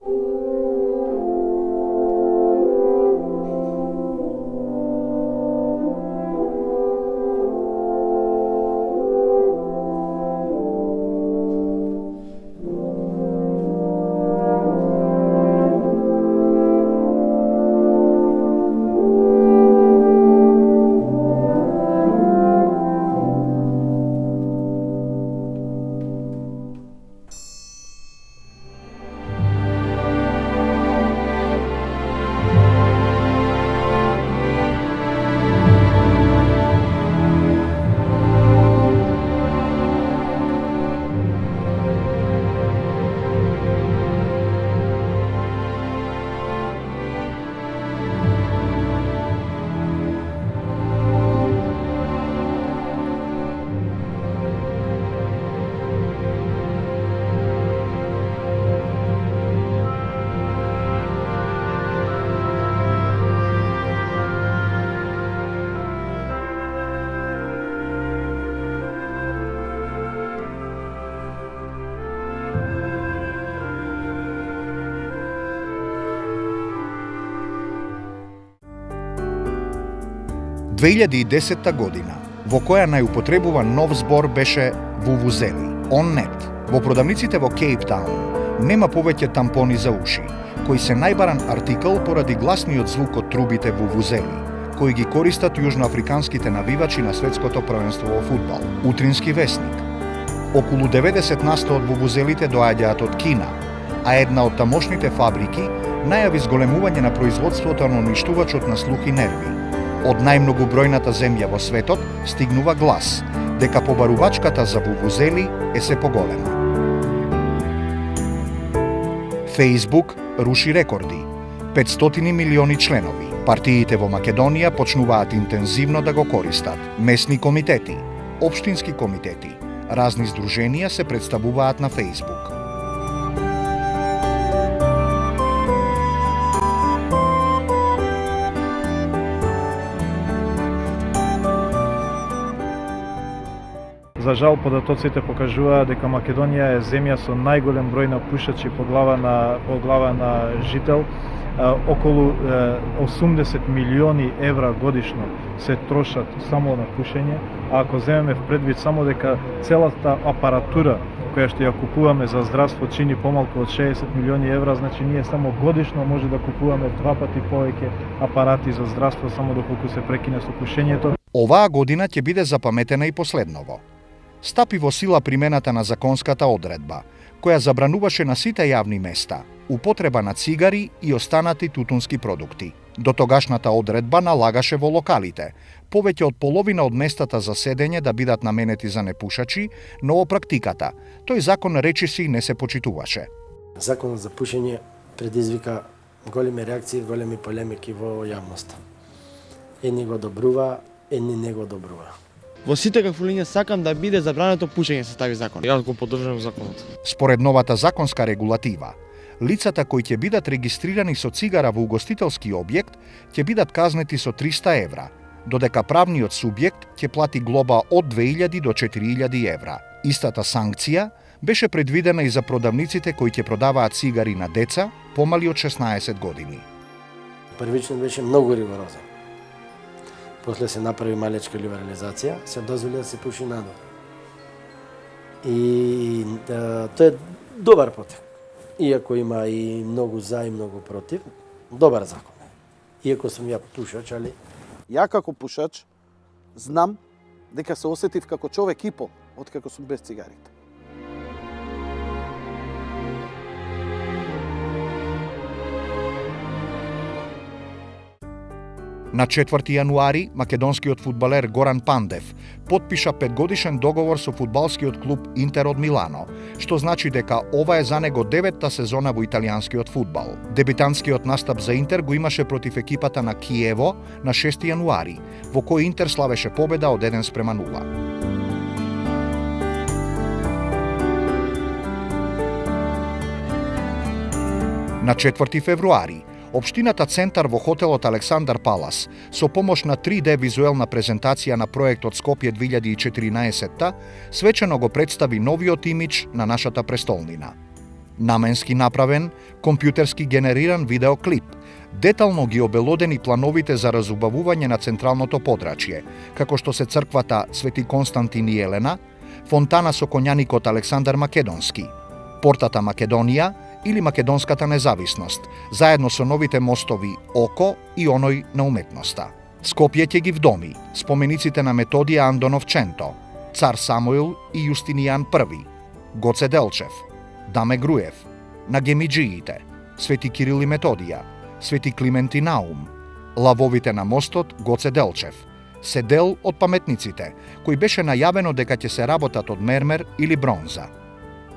– 2010 година, во која најупотребуван нов збор беше вувузели, он-нет. Во продавниците во Кейптаун нема повеќе тампони за уши, кои се најбаран артикл поради гласниот звук од трубите вувузели, кои ги користат јужноафриканските навивачи на светското првенство во фудбал. Утрински весник. Околу 90% од вувузелите доаѓаат од Кина, а една од тамошните фабрики најави зголемување на производството на уништувачот на слух и нерви. Од најмногобројната земја во светот стигнува глас дека побарувачката за вувузели е се поголема. Facebook руши рекорди. 500 милиони членови. Партиите во Македонија почнуваат интензивно да го користат. Месни комитети, општински комитети, разни здруженија се представуваат на Facebook. За жал, податоците покажуваат дека Македонија е земја со најголем број на пушачи по глава на жител. Околу 80 милиони евра годишно се трошат само на пушење, а ако земеме в предвид само дека целата апаратура која што ја купуваме за здравство чини помалку од 60 милиони евра, значи ние само годишно може да купуваме 2 пати повеќе апарати за здравство само доколку се прекине со пушењето. Оваа година ќе биде запаметена и последново. Стапи во сила примената на законската одредба, која забрануваше на сите јавни места употреба на цигари и останати тутунски продукти. До тогашната одредба налагаше во локалите повеќе од половина од местата за седење да бидат наменети за непушачи, но во практиката тој закон речиси не се почитуваше. Законот за пушење предизвика големи реакции, големи полемики во јавноста. Едни го добрува, едни не го добрува. Во сите какви линија сакам да биде забрането пушење се стави закон. Јас го поддржувам законот. Според новата законска регулатива, лицата кои ќе бидат регистрирани со цигара во угостителски објект ќе бидат казнети со 300 евра, додека правниот субјект ќе плати глоба од 2000 до 4000 евра. Истата санкција беше предвидена и за продавниците кои ќе продаваат цигари на деца помали од 16 години. Првично беше многу ригорозен. После се направи малечка либерализација, се дозволи да се пуши надвор. И тоа е добар потек. Иако има и многу за и многу против, добар закон е. Иако сум ја пушач, али... Ја како пушач знам дека се осетив како човек и пол откако сум без цигарите. На 4 јануари, македонскиот фудбалер Горан Пандев потпиша 5-годишен договор со фудбалскиот клуб Интер од Милано, што значи дека ова е за него 9-та сезона во италијанскиот фудбал. Дебитантскиот настап за Интер го имаше против екипата на Киево на 6 јануари, во кој Интер славеше победа од 1-0. На 4 февруари, Општината Центар во хотелот Александар Палас со помош на 3D визуелна презентација на проектот Скопје 2014 свечено го представи новиот имидж на нашата престолнина. наменски направен, компјутерски генериран видеоклип, детално ги обелодени плановите за разубавување на централното подрачје, како што се црквата Свети Константин и Елена, фонтана со коњаникот Александар Македонски, портата Македонија или Македонската независност, заедно со новите мостови Око и оној на уметноста. Скопје ќе ги вдоми спомениците на Методија Андонов Ченто, Цар Самуил и Јустинијан I, Гоце Делчев, Даме Груев, на гемиџиите, Свети Кирил и Методија, Свети Климент и Наум, лавовите на мостот Гоце Делчев, се дел од паметниците, кои беше најавено дека ќе се работат од мермер или бронза.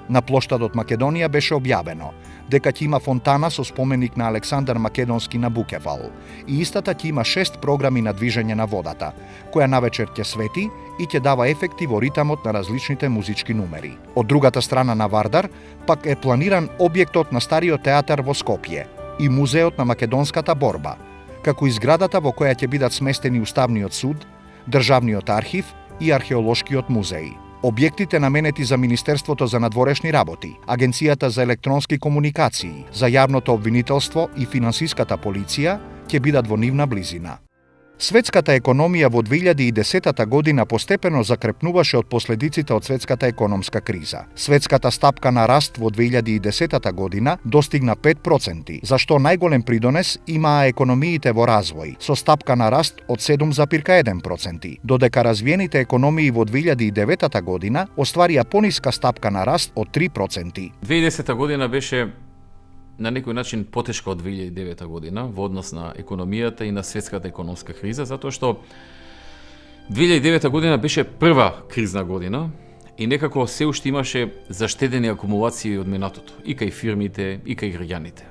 На плоштадот Македонија беше објавено дека ќе има фонтана со споменик на Александар Македонски на Букевал и истата ќе има 6 програми на движење на водата, која навечер ќе свети и ќе дава ефекти во ритамот на различните музички numери. Од другата страна на Вардар пак е планиран објектот на Стариот театар во Скопје и Музеот на македонската борба, како и зградата во која ќе бидат сместени Уставниот суд, Државниот архив и Археолошкиот музеј. Објектите наменети за Министерството за надворешни работи, Агенцијата за електронски комуникации, за јавното обвинителство и финансиската полиција ќе бидат во нивна близина. Светската економија во 2010 година постепено закрепнуваше од последиците од светската економска криза. Светската стапка на раст во 2010 година достигна 5%, за што најголем придонес имаа економиите во развој, со стапка на раст од 7,1%, додека развиените економии во 2009 година остварија пониска стапка на раст од 3%. 2010 година беше на некој начин потешка од 2009 година во однос на економијата и на светската економска криза, затоа што 2009 година беше прва кризна година и некако се уште имаше заштедени акумулации од минатото, и кај фирмите, и кај граѓаните.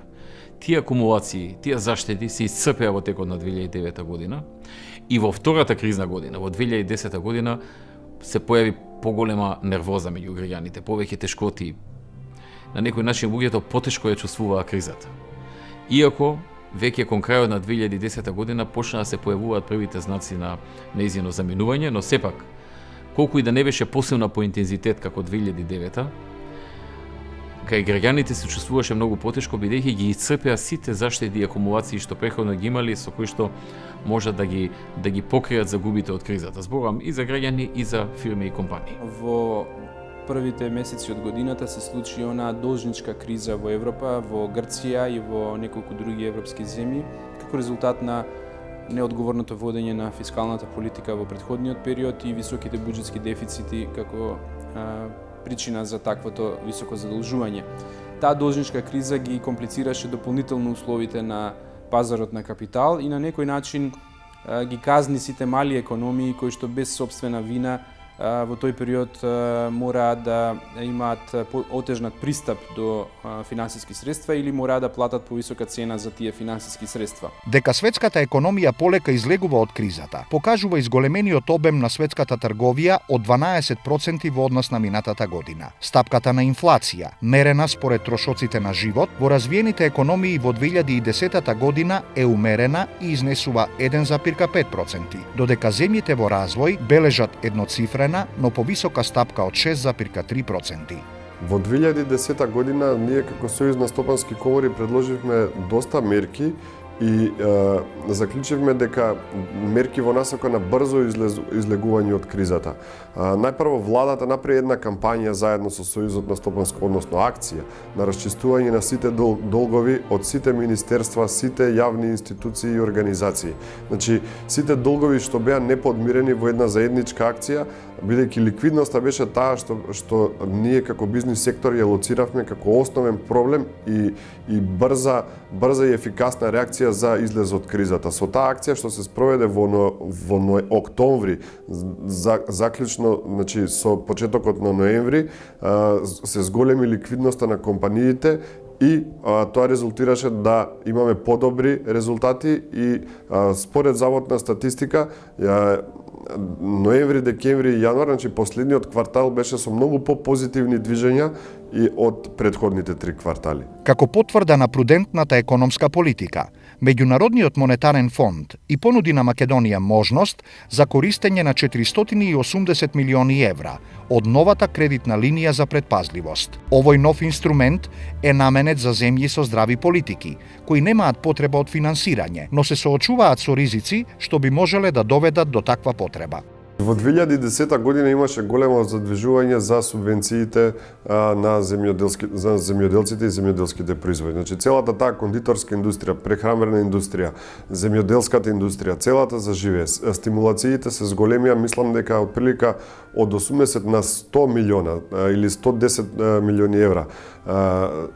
Тие акумулации, тие заштеди се исцрпеа во текот на 2009 година и во втората кризна година, во 2010 година, се појави поголема нервоза меѓу граѓаните, повеќе тешкоти. На некој начин луѓето потешко ја чувствуваа кризата. Иако веќе кон крајот на 2010 година почна да се појавуваат првите знаци на нејзино заминување, но сепак колку и да не беше посилна по интензитет како 2009, кај граѓаните се чувствуваше многу потешко бидејќи ги исцрпеа сите заштеди и акумулации што претходно ги имале, со кои што може да ги покријат загубите од кризата. Зборам и за граѓани и за фирми и компании. Во првите месеци од годината се случи онаа должничка криза во Европа, во Грција и во неколку други европски земји, како резултат на неодговорното водење на фискалната политика во претходниот период и високите буџетски дефицити како причина за таквото високо задолжување. Таа должничка криза ги комплицираше дополнително условите на пазарот на капитал и на некој начин ги казни сите мали економии кои што без собствена вина во тој период мора да имаат отежнат пристап до финансиски средства или мора да платат повисока цена за тие финансиски средства. Дека светската економија полека излегува од кризата, покажува изголемениот обем на светската трговија од 12% во однос на минатата година. Стапката на инфлација, мерена според трошоците на живот, во развиените економии во 2010 година е умерена и изнесува 1,5%, додека земјите во развој бележат едноцифрена, но повисока стапка од 6,3%. Во 2010 година ние како Сојуз на стопански комори предложивме доста мерки и заклучивме дека мерки во насока на брзо излегување од кризата. Најпрво владата направи една кампања заедно со Сојузот на стопанско, односно акција, на расчистување на сите долгови од сите министерства, сите јавни институции и организации. Значи, сите долгови што беа неподмирени во една заедничка акција, бидејќи ликвидноста беше таа што ние како бизнис сектор ја лоциравме како основен проблем и брза и ефикасна реакција за излез од кризата. Со таа акција што се спроведе во октомври, заклучно, значи со почетокот на ноември, се зголеми ликвидноста на компаниите и тоа резултираше да имаме подобри резултати и според Завод на статистика ноември, декември и јануар, значи последниот квартал беше со многу попозитивни движења и од претходните 3 квартали. Како потврда на прудентната економска политика, Меѓународниот монетарен фонд и понуди на Македонија можност за користење на 480 милиони евра од новата кредитна линија за предпазливост. Овој нов инструмент е наменет за земји со здрави политики, кои немаат потреба од финансирање, но се соочуваат со ризици што би можеле да доведат до таква потреба. Во 2010 година имаше големо задвижување за субвенциите на земјоделците и земјоделските производи. Значи целата таа кондиторска индустрија, прехранбена индустрија, земјоделската индустрија, целата заживее. Стимулациите се зголемија, мислам дека отприлика од 80 на 100 милиона или 110 милиони евра.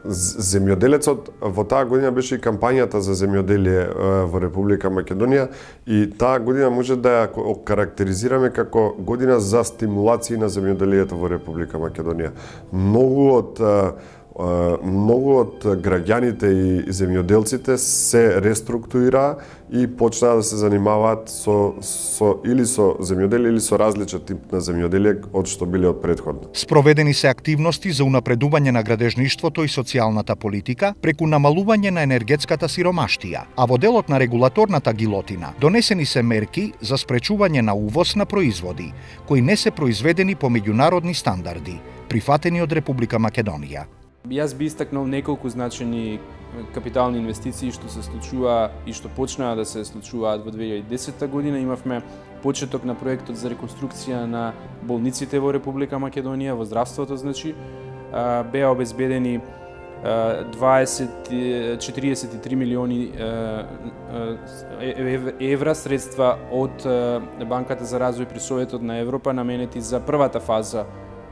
Земјоделецот во таа година беше и кампањата за земјоделие во Република Македонија и таа година може да ја карактеризираме како година за стимулации на земјоделието во Република Македонија. Многу од граѓаните и земјоделците се реструктурираа и почнаа да се занимаваат или со земјоделие или со различен тип на земјоделие од што биле од претходно. Спроведени се активности за унапредување на градежништвото и социјалната политика преку намалување на енергетската сиромаштија, а во делот на регулаторната гилотина донесени се мерки за спречување на увоз на производи кои не се произведени по меѓународни стандарди, прифатени од Република Македонија. Јас би истакнал неколку значени капитални инвестиции што се случува и што почнаа да се случуваат во 2010 година. Имавме почеток на проектот за реконструкција на болниците во Република Македонија, во здравството, значи, беа обезбедени 43 милиони евра средства од Банката за развој при Советот на Европа наменети за првата фаза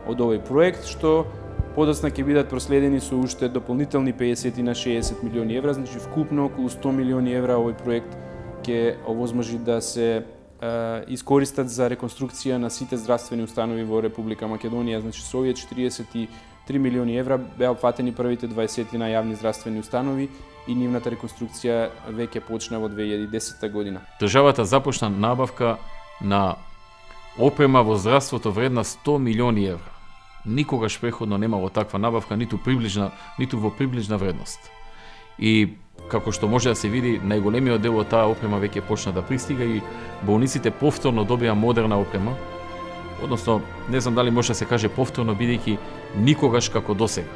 од овој проект, што подоцна ќе бидат проследени со уште дополнителни 50 на 60 милиони евра, значи вкупно околу 100 милиони евра овој проект ќе овозможи да се искористат за реконструкција на сите здравствени установи во Република Македонија. Значи со овие 43 милиони евра беа опфатени првите 20 на јавни здравствени установи и нивната реконструкција веќе почна во 2010 година. Државата започна набавка на опрема во здравството вредна 100 милиони евра. Никогаш преходно немало таква набавка, ниту во приближна вредност. И како што може да се види, најголемиот дел од таа опрема веќе почна да пристига и болниците повторно добија модерна опрема. Односно, не знам дали може да се каже повторно, бидејќи никогаш како досега.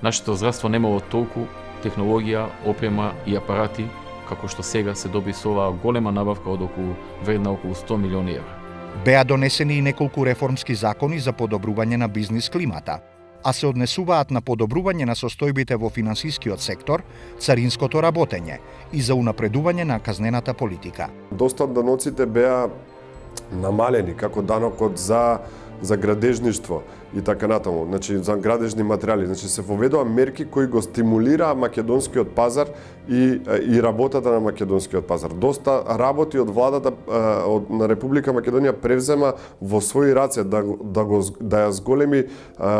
Нашето здравство немало толку технологија, опрема и апарати како што сега се доби со оваа голема набавка од вредна околу 100 милиони евра. Беа донесени и неколку реформски закони за подобрување на бизнис климата, а се однесуваат на подобрување на состојбите во финансискиот сектор, царинското работење и за унапредување на казнената политика. Доста од даноците беа намалени, како данокот за градежништво и така натаму, значи за градежни материјали, значи се воведоа мерки кои го стимулираа македонскиот пазар и работата на македонскиот пазар. Доста работи од владата на Република Македонија превзема во своји раце да ја зголеми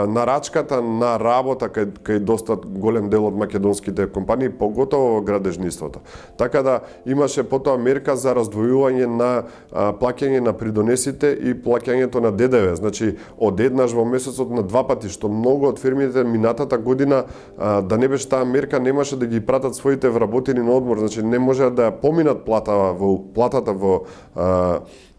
нарачката на работа кај доста голем дел од македонските компании, поготово во градежниството. Така да имаше потоа мерка за раздвојување на плаќање на придонесите и плаќањето на ДДВ, значи од еднаш во месецот на 2 пати, што многу од фирмите минатата година да не беше таа мерка, немаше да ги пратат своите вработени на одмор, значи не може да ја поминат платата во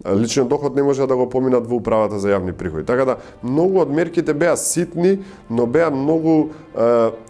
личниот доход, не може да го поминат во управата за јавни приходи. Така да многу од мерките беа ситни, но беа многу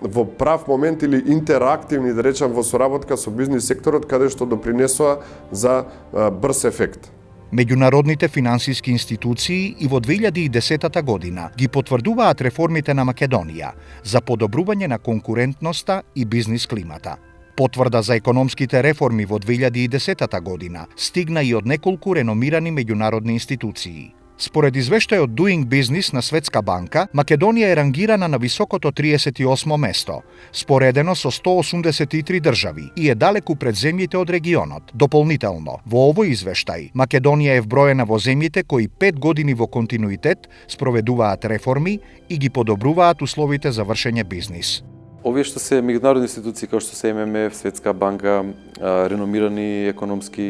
во прав момент или интерактивни, да речам, во соработка со бизнис секторот, каде што допринесоа за брз ефект. Меѓународните финансиски институции и во 2010 година ги потврдуваат реформите на Македонија за подобрување на конкурентноста и бизнис климата. Потврда за економските реформи во 2010 година стигна и од неколку реномирани меѓународни институции. Според извештајот Doing Business на Светска банка, Македонија е рангирана на високото 38 место, споредено со 183 држави и е далеку пред земјите од регионот. Дополнително, во овој извештај, Македонија е вброена во земјите кои 5 години во континуитет спроведуваат реформи и ги подобруваат условите за вршење бизнис. Овие што се меѓународни институции како што се ММФ, Светска банка, реномирани економски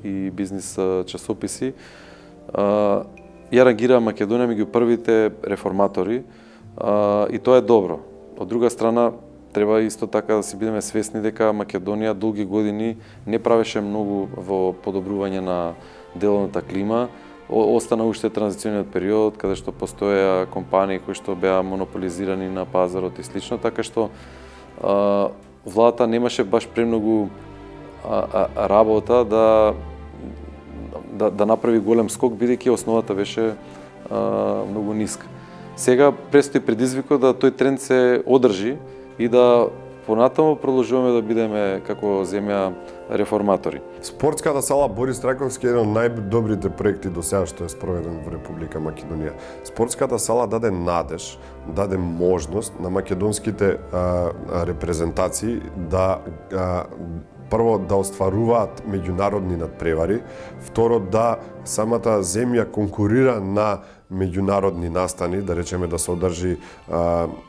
и бизнис часописи, ја рангира Македонија меѓу првите реформатори и тоа е добро. Од друга страна, треба исто така да си бидеме свесни дека Македонија долги години не правеше многу во подобрување на деловната клима. Остана уште транзициониот период, каде што постоеа компании кои што беа монополизирани на пазарот и слично, така што владата немаше баш премногу работа да направи голем скок, бидејќи основата беше многу ниска. Сега престои предизвикот да тој тренд се одржи и да понатаму продолжуваме да бидеме како земја реформатори. Спортската сала Борис Трајковски е еден од најдобрите проекти до сега што е спроведен во Република Македонија. Спортската сала даде надеж, даде можност на македонските репрезентации да прво да остваруваат меѓународни надпревари, второ да самата земја конкурира на меѓународни настани, да речеме да се одржи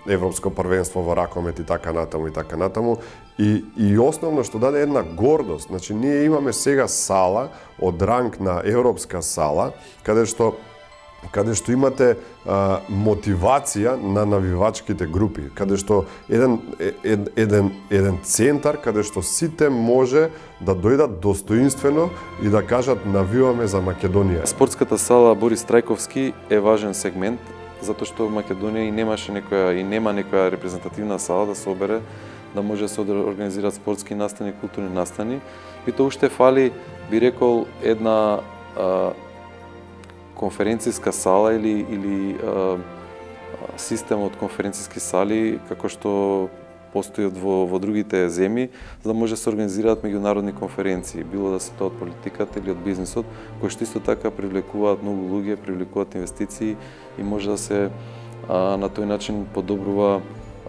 Европско првенство во ракомет и така натаму. И основно што даде една гордост, значи ние имаме сега сала од ранг на европска сала, каде што имате мотивација на навивачките групи, каде што еден центар каде што сите може да дојдат достоинствено и да кажат навиваме за Македонија. Спортската сала Борис Трајковски е важен сегмент, затоа што Македонија и нема некоја репрезентативна сала да се обере, да може да се организираат спортски настани, културни настани. И тоа уште фали, би рекол, една конференцијска сала или систем од конференцијски сали како што постојат во другите земји, за да може да се организираат меѓународни конференции, било да се тоа од политиката или од бизнисот, кои што исто така привлекуваат многу луѓе, привлекуваат инвестиции и може да се на тој начин подобрува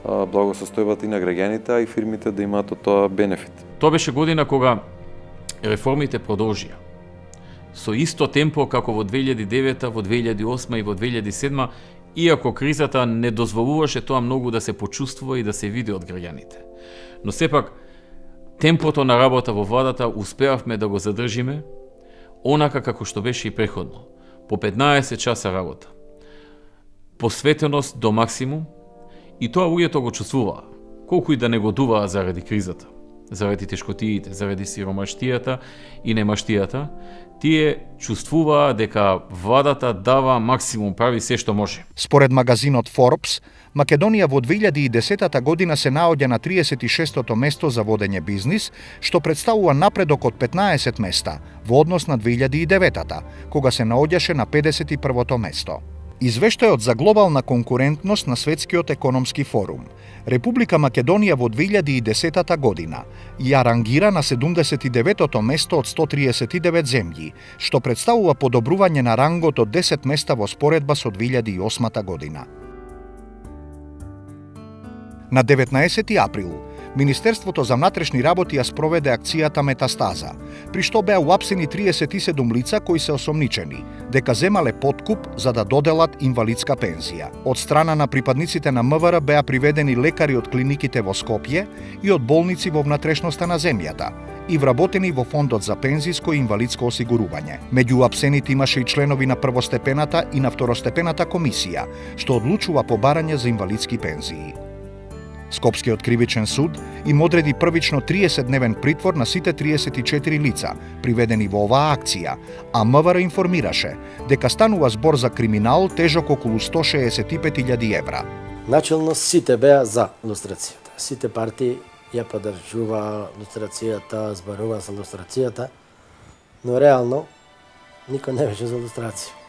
благосостојбата и на граѓаните, а и фирмите да имаат од тоа бенефит. Тоа беше година кога реформите продолжија. Со исто темпо како во 2009, во 2008 и во 2007, иако кризата не дозволуваше тоа многу да се почувствува и да се види од граѓаните. Но сепак, темпото на работа во владата успеавме да го задржиме, онака како што беше и преходно. По 15 часа работа. Посветеност до максимум, и тоа луѓето го чувствуваа, колку и да негодуваа заради кризата, заради тешкотиите, заради сиромаштијата и немаштијата, тие чувствуваа дека владата дава максимум, прави се што може. Според магазинот Forbes, Македонија во 2010 година се наоѓа на 36-то место за водење бизнис, што представува напредок од 15 места во однос на 2009-та, кога се наоѓаше на 51-то место. Извештајот за глобална конкурентност на Светскиот економски форум. Република Македонија во 2010 година ја рангира на 79-то место од 139 земји, што представува подобрување на рангот од 10 места во споредба со 2008 година. На 19 април, Министерството за внатрешни работи ја спроведе акцијата Метастаза, при што беа уапсени 37 лица кои се осомничени дека земале подкуп за да доделат инвалидска пензија. Од страна на припадниците на МВР беа приведени лекари од клиниките во Скопје и од болници во внатрешноста на земјата и вработени во Фондот за пензиско и инвалидско осигурување. Меѓу уапсените имаше и членови на првостепената и на второстепената комисија, што одлучува по барање за инвалидски пензии. Скопскиот кривичен суд им одреди првично 30-дневен притвор на сите 34 лица, приведени во оваа акција, а МВР информираше дека станува збор за криминал тежок околу 165.000 евра. Начелно сите беа за лустрацијата. Сите партии ја поддржува лустрацијата, зборува за лустрацијата, но реално никој не беше за лустрација.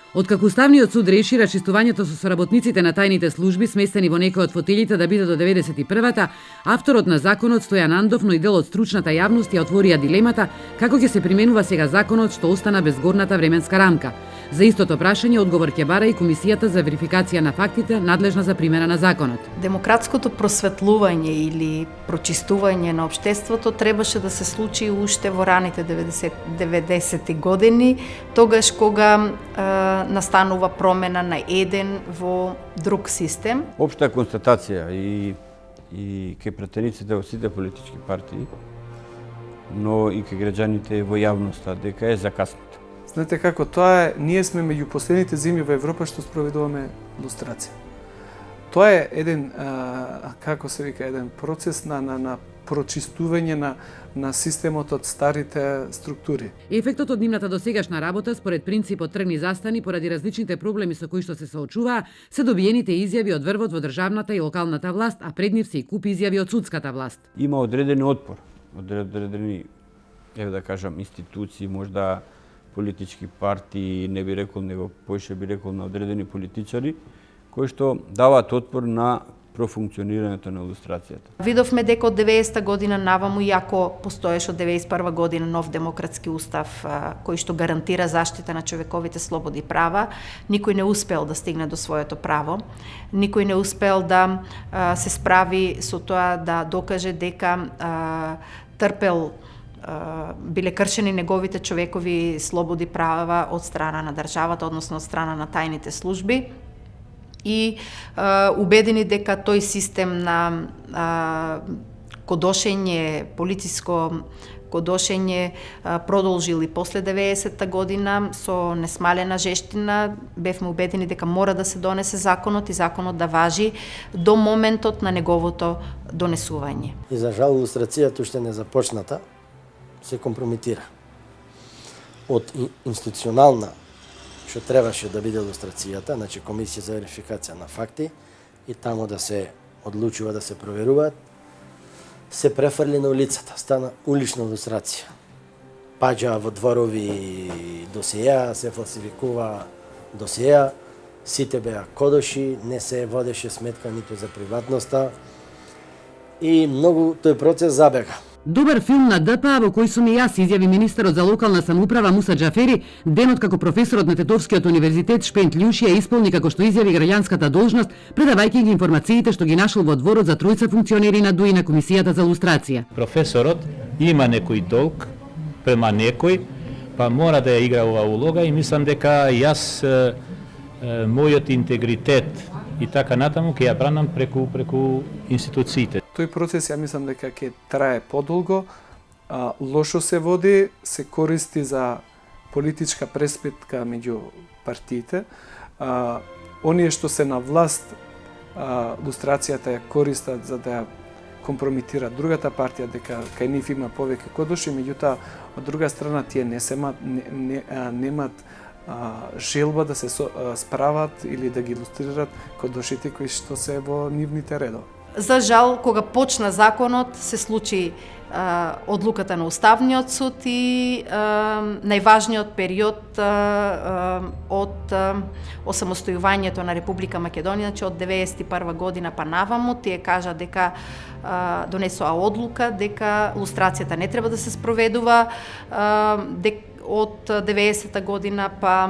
Откако Уставниот суд реши рачистувањето со соработниците на тајните служби сместени во некои од фотелите да биде до 91-та, авторот на законот Стојан Андов, но и дел од стручната јавност ја отворија дилемата како ќе се применува сега законот што остана без горната временска рамка. За истото прашање одговор ќе бара и Комисијата за верификација на фактите, надлежна за примена на законот. Демократското просветлување или прочистување на општеството требаше да се случи уште во раните 90-ти години, тогаш кога настанува промена на еден во друг систем. Општа констатација и и кај пратениците во сите политички партии, но и кај граѓаните во јавноста дека е закаснато. Знаете како, тоа е, ние сме меѓу последните земји во Европа што спроведуваме лустрација. Тоа е еден, како се вика, еден процес на прочистување на системот од старите структури. Ефектот од нивната досегашна работа според принципот тргни застани поради различните проблеми со кои што се соочуваа, се добиените изјави од врвот во државната и локалната власт, а пред нив се и куп изјави од судската власт. Има одредени отпор, одредени, еве да кажам, институции, можда политички партии, не би рекол, него поише би рекол на одредени политичари, кои што даваат отпор на профункционирањето на илустрацијата. Видовме дека од 90-та година наваму, иако постоеше од 91 година нов демократски устав кој што гарантира заштита на човековите слободи и права, никој не успел да стигне до своето право. Никој не успел да се справи со тоа да докаже дека трпел биле кршени неговите човекови слободи и права од страна на државата, односно од страна на тајните служби. И убедени дека тој систем на кодошење, полициско кодошење продолжил и после 90-та година со несмалена жештина. Бевме убедени дека мора да се донесе законот и законот да важи до моментот на неговото донесување. И за жал илустрацијата уште не започната, се компрометира. Од институционална што требаше да биде илустрацијата, значи комисија за верификација на факти и таму да се одлучува да се проверуваат, се префрли на улицата, стана улична илустрација. Паѓа во дворови досиеа, се фалсификува досиеа, сите беа кодоши, не се водеше сметка ниту за приватноста и многу тој процес забега. Добар филм на ДПА во кој сум и јас, изјави министерот за локална самоуправа Муса Џафери, денот како професорот на Тетовскиот универзитет Шпент Љушија исполни како што изјави граѓанската должност, предавајќи ги информациите што ги нашол во дворот за тројца функционери на ДУИ на комисијата за лустрација. Професорот има некој долг према некој, па мора да ја игра оваа улога и мислам дека јас мојот интегритет и така натаму ќе ја бранам преку институциите. Тој процес ја мислам дека ќе трае подолго, лошо се води, се користи за политичка преспитка меѓу партиите. Оние што се на власт, лустрацијата ја користат за да ја компрометираат другата партија, дека кај нив има повеќе кодоши, меѓутоа од друга страна тие немаат желба да се справат или да ги илустрират кодошите кои што се во нивните редови. За жал, кога почна законот, се случи одлуката на Уставниот суд и најважниот период од осамостојувањето на Република Македонија, значи од 91 година па наваму, тие кажа дека донесоа одлука дека лустрацијата не треба да се спроведува, од 90-та година па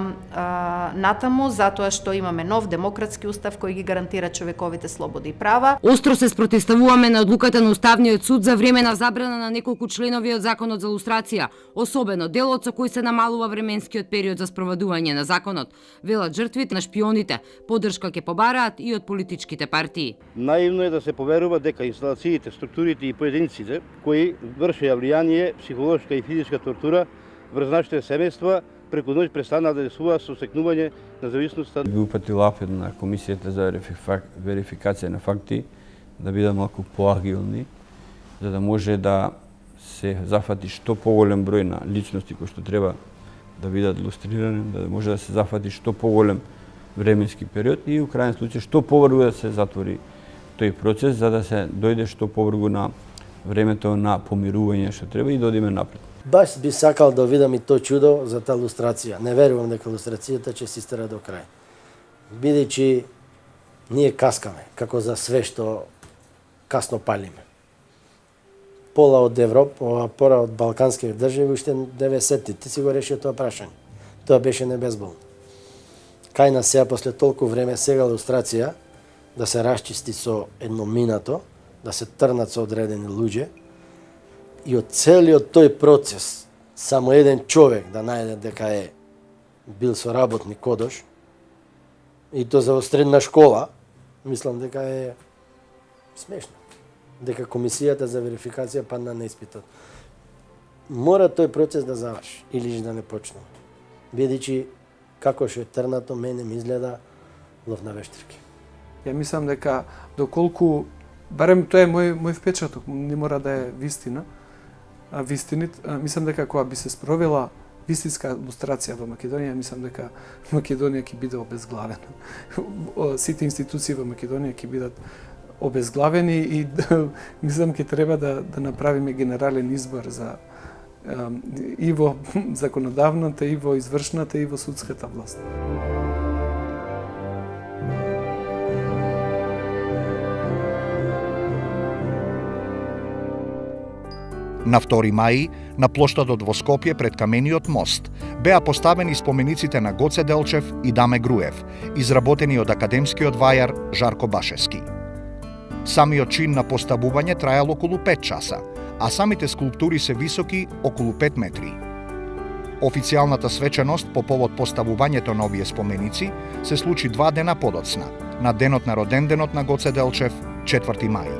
натаму, затоа што имаме нов демократски устав кој ги гарантира човековите слободи и права. Остро се спротивставуваме на одлуката на Уставниот суд за време на забрана на неколку членови од законот за лустрација, особено делот со кој се намалува временскиот период за спроведување на законот. Велат жртвите на шпионите, поддршка ќе побараат и од политичките партии. Наивно е да се поверува дека инсталациите, структурите и поединците кои вршеа влијание, психолошка и физичка тортура врз нашите семејства, преку ноќ престана да действува со стекнување на зависноста. Би упатил апел на комисијата за верификација на факти да бидат малку поагилни, за да може да се зафати што поголем број на личности кои што треба да бидат илустрирани, да може да се зафати што поголем временски период и, у крајен случај, што побрзо да се затвори тој процес, за да се дојде што побрзо на времето на помирување што треба и да одиме напред. Баш би сакал да видам и тој чудо за таа лустрација. Не верувам дека лустрацијата ќе се истера до крај. Бидејќи ние каскаме, како за све што касно палиме. Пола од Европа, пора од балканските држави, уште 90-тите си го реши тоа прашање. Тоа беше небезболно. Кај нас сега, после толку време, сега лустрација, да се расчисти со едно минато, да се трнат со одредени луѓе, и од целиот тој процес, само еден човек да најде дека е бил соработник кодош, и то за средна школа, мислам дека е смешно. дека комисијата за верификација падна на испитот. Мора тој процес да заврши или да не почне. Бидејќи како што е трнато, мене ми изгледа лов на вештирки. Ја мислам дека доколку, барем тоа е мој впечаток, не мора да е вистина, мислам дека кога би се спровела вистинска лустрација во Македонија, мислам дека Македонија ќе биде обезглавена. Сите институции во Македонија ќе бидат обезглавени и мислам ќе треба да направиме генерален избор за и во законодавната, и во извршната, и во судската власт. На 2 мај, на плоштадот во Скопје пред Камениот мост, беа поставени спомениците на Гоце Делчев и Даме Груев, изработени од академскиот вајар Жарко Башевски. Самиот чин на поставување траел околу 5 часа, а самите скулптури се високи околу 5 метри. Официјалната свеченост по повод поставувањето на овие споменици се случи 2 дена подоцна, на денот на роденденот на Гоце Делчев, 4 мај.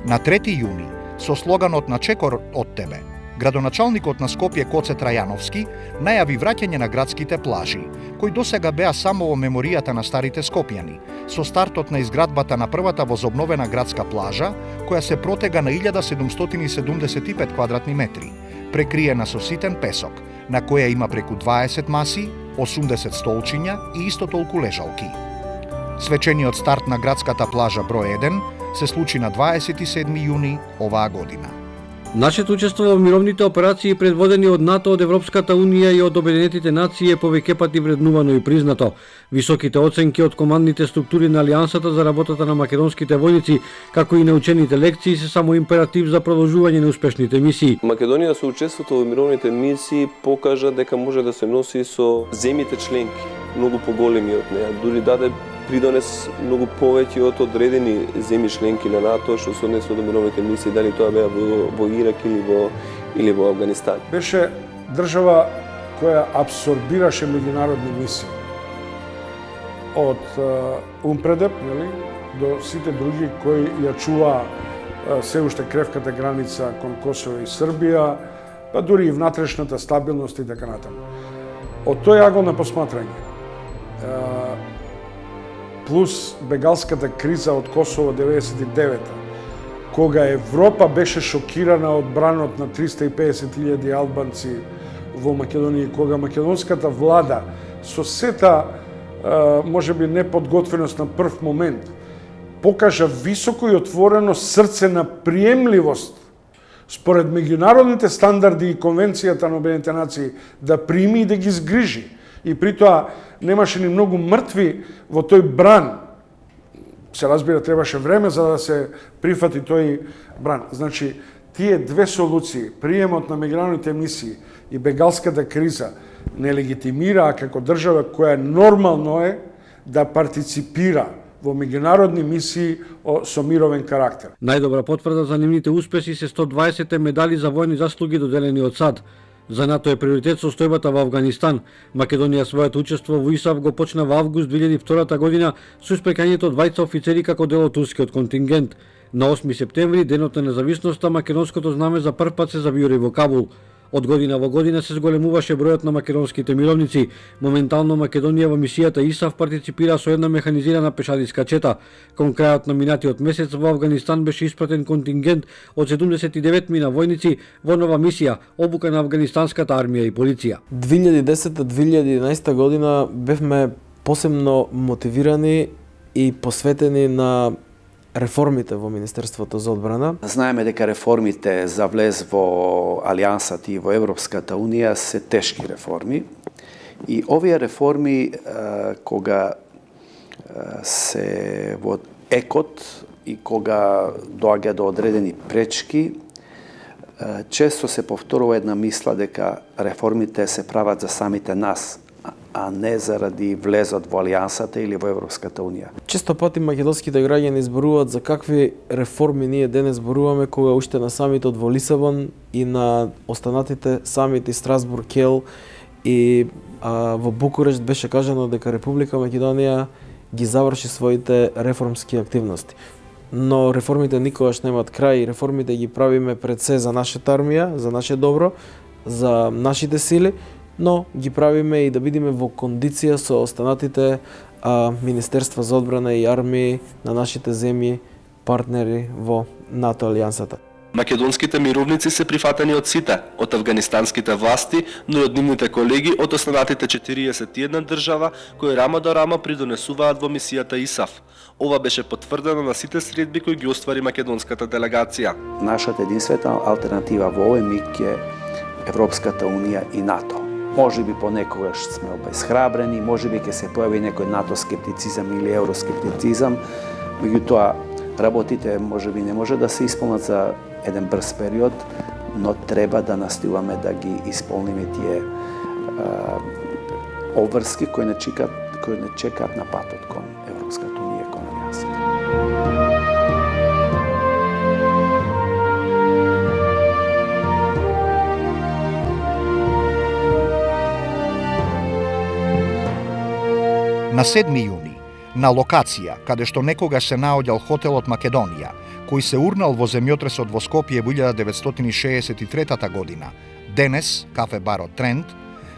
На 3 јуни, со слоганот "На чекор од тебе", градоначалникот на Скопје Коце Трајановски најави враќање на градските плажи, кои досега беа само во меморијата на старите скопјани, со стартот на изградбата на првата возобновена градска плажа, која се протега на 1775 квадратни метри, прекриена со ситен песок, на која има преку 20 маси, 80 столчиња и исто толку лежалки. Свечениот старт на градската плажа број 1 се случи на 27 јуни оваа година. Нашето учество во мировните операции предводени од НАТО, од Европската Унија и од Обединетите нации е повеќе пати вреднувано и признато. Високите оценки од командните структури на Алијансата за работата на македонските војници, како и научените лекции се само императив за продолжување на успешните мисии. Македонија со учеството во мировните мисии покажа дека може да се носи со земјите членки, многу поголеми од неа, дури даде придонес многу повеќе од одредени земји членки на НАТО што се однесува до мировните мисии, дали тоа беа во Ирак или во Авганистан. Беше држава која абсорбираше меѓународни мисии. Од УНПРЕДЕП, до сите други кои ја чува се уште кревката граница кон Косово и Србија, па дури и внатрешната стабилност и така натаму. Од тој агол на посматрање, плюс бегалската криза од Косово 99-та, кога Европа беше шокирана од бранот на 350.000 албанци во Македонија, кога македонската влада со сета можеби неподготвеност на прв момент покажа високо и отворено срце на приемливост според меѓународните стандарди и конвенцијата на Обединетите нации да прими и да ги згрижи. И при тоа немаше ни многу мртви во тој бран. Се разбира, требаше време за да се прифати тој бран. Значи, тие две солуции, приемот на меѓународните мисии и бегалската криза, не легитимираа како држава која нормално е да партиципира во меѓународни мисии со мировен карактер. Најдобра потврда за нивните успеси се 120 медали за војни заслуги доделени од САД. За НАТО е приоритет состојбата во Авганистан. Македонија своето учество во ИСАФ го почна во август 2002 година со испекањето од 20 офицери како дел од турскиот контингент. На 8 септември, денот на независноста, македонското знаме за прв пат се завиори во Кабул. Од година во година се зголемуваше бројот на македонските мировници. Моментално Македонија во мисијата ИСАФ партиципира со една механизирана пешадиска чета. Кон крајот на минатиот месец во Авганистан беше испратен контингент од 79 мина војници во нова мисија, обука на афганистанската армија и полиција. 2010-2011 година бевме посебно мотивирани и посветени на реформите во Министерството за одбрана. Знаеме дека реформите за влез во Алијансата и во Европската Унија се тешки реформи. И овие реформи, кога се во екот и кога доаѓа до одредени пречки, често се повторува една мисла дека реформите се прават за самите нас, а не заради влезот во Алијансата или во Европската Унија. Често пати македонските граѓани зборуваат за какви реформи ние денес зборуваме, кога уште на самитот во Лисабон и на останатите самити Страсбург, Кел и во Букурешт беше кажано дека Република Македонија ги заврши своите реформски активности. Но реформите никогаш немаат крај, реформите ги правиме пред се за нашата армија, за наше добро, за нашите сили, но ги правиме и да бидеме во кондиција со останатите Министерства за одбрана и армии на нашите земји, партнери во НАТО алијансата. Македонските мировници се прифатени од сите, од афганистанските власти, но и од нивните колеги од останатите 41 држава кои рама до рама придонесуваат во мисијата ИСАФ. Ова беше потврдено на сите средби кои ги оствари македонската делегација. Нашата единствена алтернатива во овој миг е Европската унија и НАТО. Може би понекогаш сме обесхрабрени, може би ќе се појави некој НАТО скептицизам или евроскептицизам, меѓутоа работите може би не може да се исполнат за еден брз период, но треба да настојуваме да ги исполниме тие обврски кои не чекаат на патот кон Европската унија и кон алијансата. На 7 јуни, на локација каде што некогаш се наоѓал хотелот Македонија, кој се урнал во земјотресот во Скопје во 1963 година, денес кафе барот Тренд,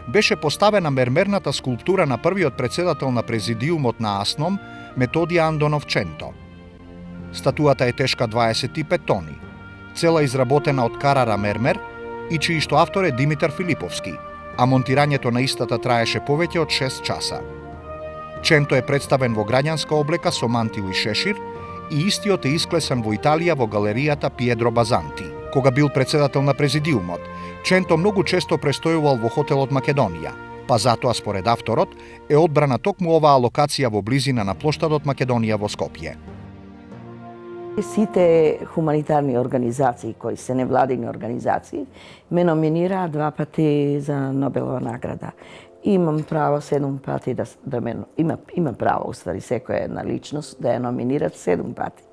беше поставена мермерната скулптура на првиот председател на президиумот на АСНОМ, Методија Андонов Ченто. Статуата е тешка 25 тони, цела изработена од карара мермер и чиј што автор е Димитар Филиповски, а монтирањето на истата траеше повеќе од 6 часа. Ченто е представен во граѓанска облека со мантил и шешир и истиот е исклесан во Италија во галеријата Пиедро Базанти. Кога бил председател на президиумот, Ченто многу често престојувал во хотелот Македонија, па затоа според авторот е одбрана токму оваа локација во близина на плоштадот Македонија во Скопје. Сите хуманитарни организации кои се невладини организации ме номинираа 2 пати за Нобелова награда. Имам право 7 пати да ме има право уствари секоја една личност да ја номинират 7 пати.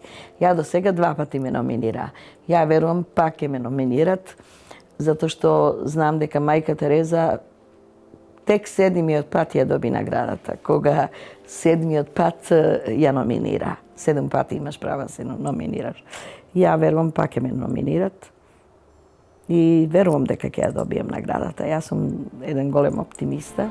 Ја до сега 2 пати ме номинираа. Ја верувам пак ќе ме номинират затоа што знам дека мајка Тереза тек 7-миот пат ја доби наградата, кога 7-миот пат ја номинира. 7 пати имаш право да се номинираш. Ја верувам пак ќе ме номинират. И верувам дека ќе ја добием наградата. Јас сум еден голем оптимиста.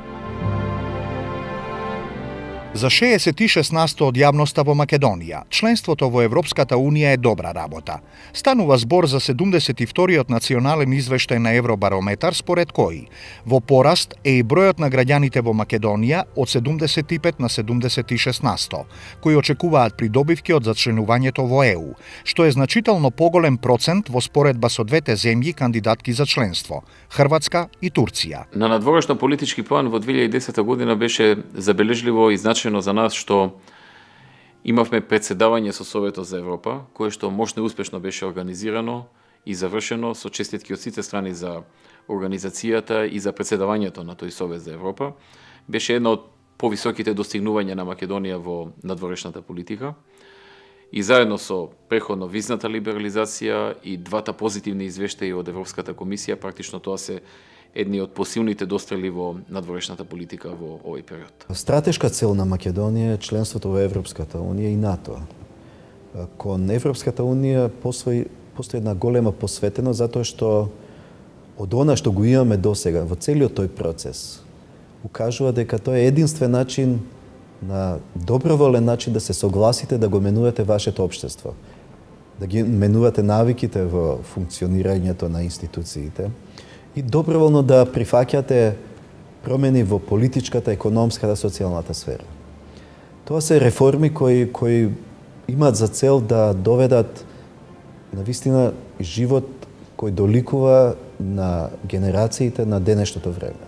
За 66% од јавноста во Македонија, членството во Европската Унија е добра работа. Станува збор за 72-иот национален извештај на Евробарометар, според кој во пораст е и бројот на граѓаните во Македонија од 75 на 76%, кои очекуваат придобивки од зачленувањето во ЕУ, што е значително поголем процент во споредба со двете земји кандидатки за членство – Хрватска и Турција. На надворешно политички план во 2010 година беше забележливо и значено за нас што имавме председавање со Советот за Европа, кое што мощно и успешно беше организирано и завршено со честитки од сите страни за организацијата и за председавањето на тој Совет за Европа. Беше една од повисоките достигнувања на Македонија во надворешната политика. И заедно со преходно визната либерализација и двата позитивни извештаи од Европската комисија, практично тоа се едни од посилните дострели во надворешната политика во овој период. Стратешка цел на Македонија е членството во Европската унија и НАТО. Кон Европската унија постои една голема посветеност затоа што од она што го имаме досега во целиот тој процес укажува дека тоа е единствен начин, на доброволен начин да се согласите да го менувате вашето општество, да ги менувате навиките во функционирањето на институциите и доброволно да прифаќате промени во политичката, економската, социјалната сфера. Тоа се реформи кои имаат за цел да доведат навистина живот кој доликува на генерациите на денешното време.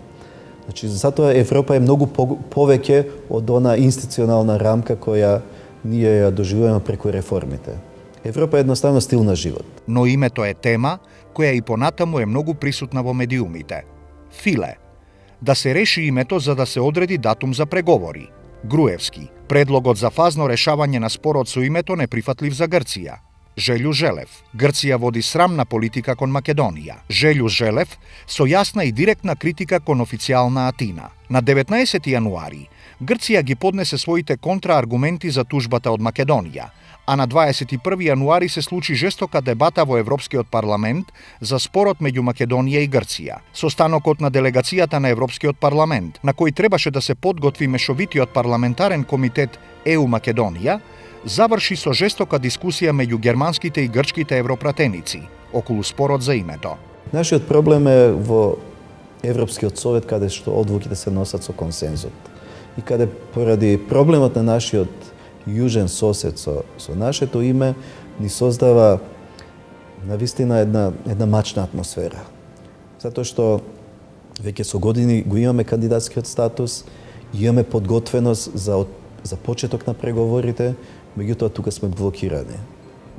Значи, затоа Европа е многу повеќе од она институционална рамка која ние ја доживуваме преку реформите. Европа е едноставно стил на живот. Но името е тема која и понатаму е многу присутна во медиумите. Филе. Да се реши името за да се одреди датум за преговори. Груевски. Предлогот за фазно решавање на спорот со името неприфатлив за Грција. Желју Желев. Грција води срамна политика кон Македонија. Желју Желев со јасна и директна критика кон официјална Атина. На 19 јануари, Грција ги поднесе своите контрааргументи за тужбата од Македонија, а на 21 јануари се случи жестока дебата во Европскиот парламент за спорот меѓу Македонија и Грција. Состанокот на делегацијата на Европскиот парламент, на кој требаше да се подготви мешовитиот парламентарен комитет ЕУ Македонија, заврши со жестока дискусија меѓу германските и грчките европратеници околу спорот за името. Нашиот проблем е во Европскиот совет, каде што одлуките се носат со консензус. И каде поради проблемот на нашиот јужен сосед со нашето име, ни создава навистина една мачна атмосфера. Затоа што веќе со години го имаме кандидатскиот статус, имаме подготвеност за почеток на преговорите, меѓутоа тука сме блокирани.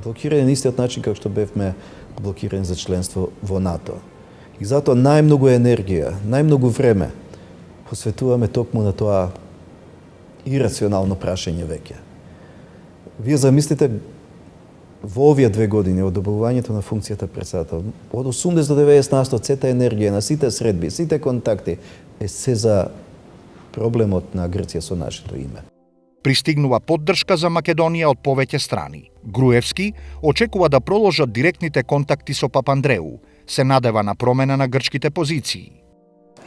Блокирани на истиот начин како што бевме блокирани за членство во НАТО. И затоа најмногу енергија, најмногу време посветуваме токму на тоа ирационално прашање веќе. Вие замислите во овие 2 години од добивањето на функцијата председател, од 80 до 90% сета енергија на сите средби, сите контакти е се за проблемот на Грција со нашето име. Пристигнува поддршка за Македонија од повеќе страни. Груевски очекува да проложат директните контакти со Папандреу, се надева на промена на грчките позиции.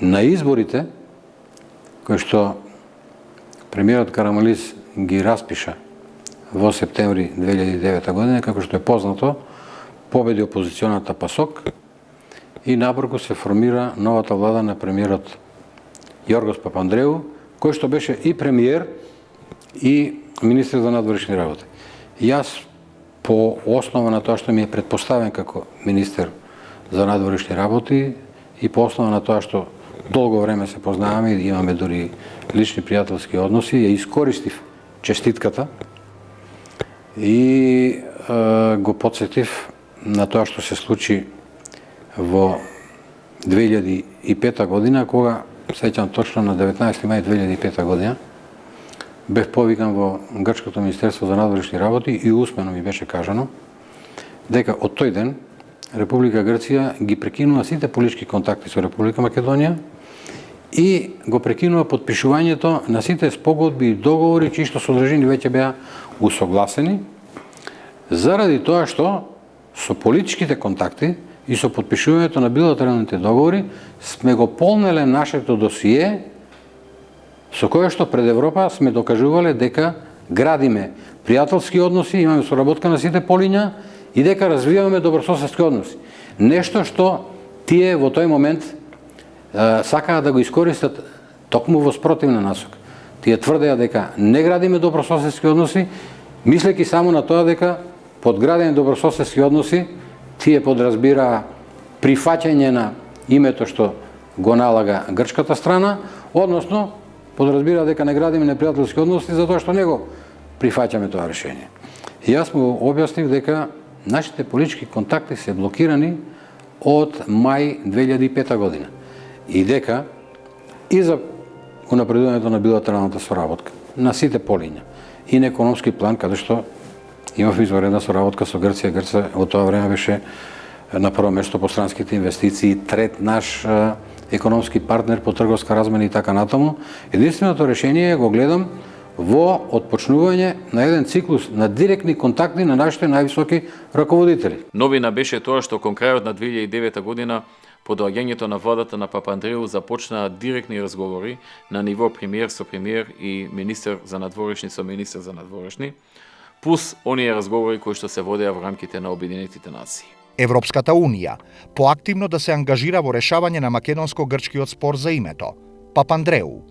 На изборите, кои што премиерот Карамалис ги распиша во септември 2009 година, како што е познато, победи опозиционата ПАСОК и набрзо се формира новата влада на премиерот Јоргос Папандреу, кој што беше и премиер и министер за надворешни работи. Јас, по основа на тоа што ми е предпоставен како министер за надворешни работи и по основа на тоа што долго време се познаваме и имаме дури лични пријателски односи, ја искористив честитката и го подсетив на тоа што се случи во 2005 година, кога, сеќам точно на 19 мај 2005 година, бев повикан во Грчкото министерство за надворешни работи и усмено ми беше кажано дека од тој ден Република Грција ги прекинува сите политички контакти со Република Македонија и го прекинува подпишувањето на сите спогодби и договори чии што содржини веќе беа усогласени, заради тоа што со политичките контакти и со подпишувањето на билатералните договори сме го полнеле нашето досие со кое што пред Европа сме докажувале дека градиме пријателски односи, имаме соработка на сите полиња и дека развиваме добрососедски односи. Нешто што тие во тој момент сакаа да го искористат токму во спротивна насока. Тие тврдеа дека не градиме добрососедски односи, мислејќи само на тоа дека под градење добрососедски односи тие подразбираа прифаќање на името што го налага грчката страна, односно подразбира дека не градиме непријателски односи затоа што не го прифаќаме тоа решение. И јас му објаснив дека нашите политички контакти се блокирани од мај 2005 година и дека и за унапредувањето на билатералната соработка на сите полиња и на економски план, каде што имавме изваредна соработка со Грција. Грција во тоа време беше на прво место по странските инвестиции, трет наш економски партнер по трговска размена и така натаму. Единственото решение го гледам во отпочнување на еден циклус на директни контакти на нашите највисоки раководители. Новина беше тоа што кон крајот на 2009 година по доаѓањето на владата на Папандреу започнаа директни разговори на ниво премиер со премиер и министер за надворешни со министер за надворешни, плюс оние разговори кои што се водеа во рамките на Обединетите нации. Европската Унија поактивно да се ангажира во решавање на македонско-грчкиот спор за името. Папандреу.